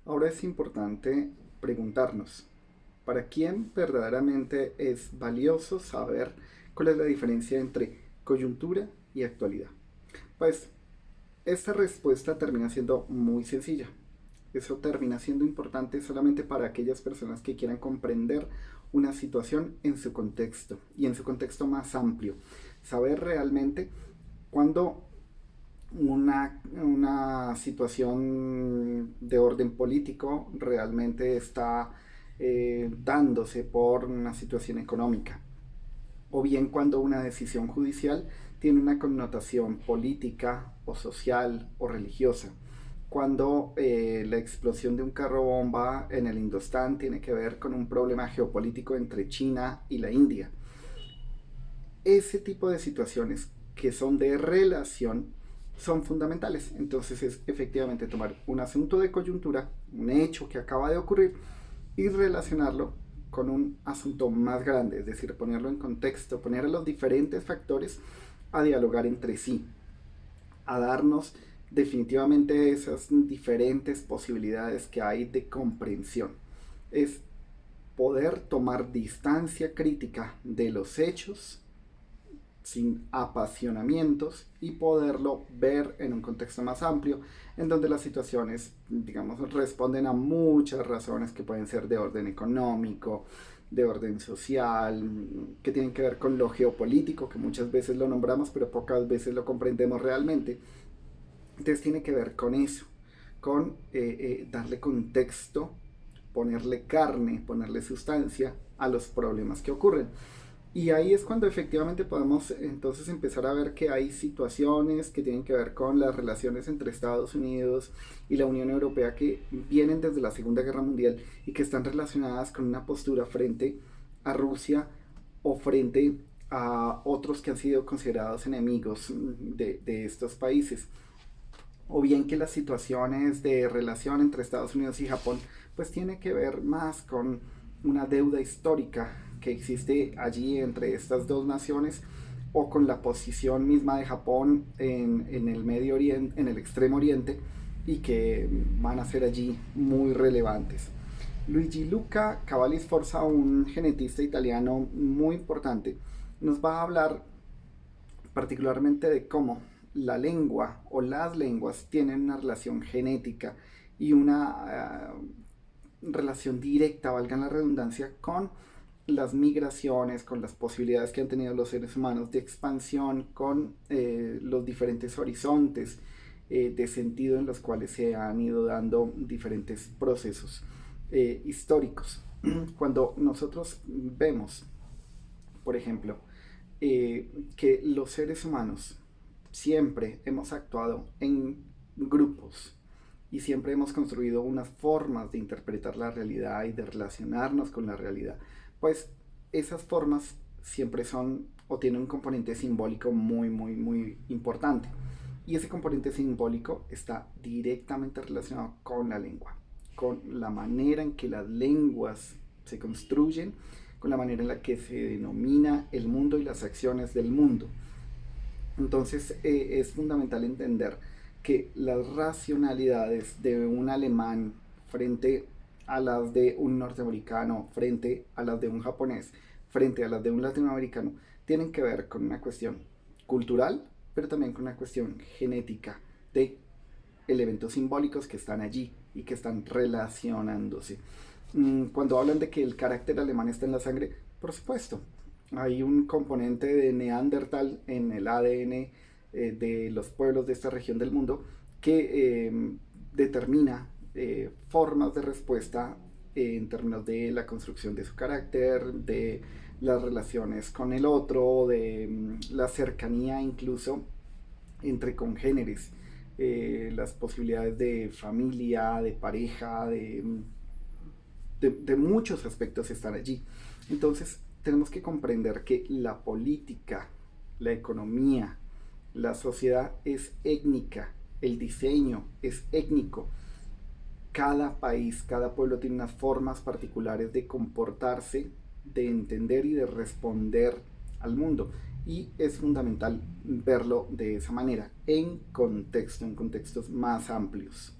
Ahora es importante preguntarnos, ¿para quién verdaderamente es valioso saber cuál es la diferencia entre coyuntura y actualidad? Pues esta respuesta termina siendo muy sencilla. Eso termina siendo importante solamente para aquellas personas que quieran comprender una situación en su contexto y en su contexto más amplio. Saber realmente cuándo una situación de orden político realmente está dándose por una situación económica, o bien cuando una decisión judicial tiene una connotación política o social o religiosa, cuando la explosión de un carro bomba en el Indostán tiene que ver con un problema geopolítico entre China y la India. Ese tipo de situaciones que son de relación son fundamentales. Entonces es efectivamente tomar un asunto de coyuntura, un hecho que acaba de ocurrir, y relacionarlo con un asunto más grande, es decir, ponerlo en contexto, poner a los diferentes factores a dialogar entre sí, a darnos definitivamente esas diferentes posibilidades que hay de comprensión. Es poder tomar distancia crítica de los hechos sin apasionamientos y poderlo ver en un contexto más amplio, en donde las situaciones, digamos, responden a muchas razones que pueden ser de orden económico, de orden social, que tienen que ver con lo geopolítico, que muchas veces lo nombramos, pero pocas veces lo comprendemos realmente. Entonces tiene que ver con eso, con darle contexto, ponerle carne, ponerle sustancia a los problemas que ocurren. Y ahí es cuando efectivamente podemos entonces empezar a ver que hay situaciones que tienen que ver con las relaciones entre Estados Unidos y la Unión Europea que vienen desde la Segunda Guerra Mundial y que están relacionadas con una postura frente a Rusia o frente a otros que han sido considerados enemigos de estos países, o bien que las situaciones de relación entre Estados Unidos y Japón pues tiene que ver más con una deuda histórica que existe allí entre estas dos naciones, o con la posición misma de Japón en el Medio Oriente, en el Extremo Oriente, y que van a ser allí muy relevantes. Luigi Luca Cavalli Sforza, un genetista italiano muy importante, nos va a hablar particularmente de cómo la lengua o las lenguas tienen una relación genética y una relación directa, valga la redundancia, con las migraciones, con las posibilidades que han tenido los seres humanos de expansión, con los diferentes horizontes de sentido en los cuales se han ido dando diferentes procesos históricos. Cuando nosotros vemos, por ejemplo, que los seres humanos siempre hemos actuado en grupos y siempre hemos construido unas formas de interpretar la realidad y de relacionarnos con la realidad, pues esas formas siempre son o tienen un componente simbólico muy, muy, muy importante. Y ese componente simbólico está directamente relacionado con la lengua, con la manera en que las lenguas se construyen, con la manera en la que se denomina el mundo y las acciones del mundo. Entonces es fundamental entender que las racionalidades de un alemán frente a las de un norteamericano, frente a las de un japonés, frente a las de un latinoamericano, tienen que ver con una cuestión cultural, pero también con una cuestión genética de elementos simbólicos que están allí y que están relacionándose. Cuando hablan de que el carácter alemán está en la sangre, por supuesto, hay un componente de Neandertal en el ADN de los pueblos de esta región del mundo que determina formas de respuesta en términos de la construcción de su carácter, de las relaciones con el otro, de la cercanía incluso entre congéneres, las posibilidades de familia, de pareja, de muchos aspectos están allí. Entonces tenemos que comprender que la política, la economía, la sociedad es étnica, el diseño es étnico. Cada país, cada pueblo tiene unas formas particulares de comportarse, de entender y de responder al mundo. Y es fundamental verlo de esa manera, en contexto, en contextos más amplios.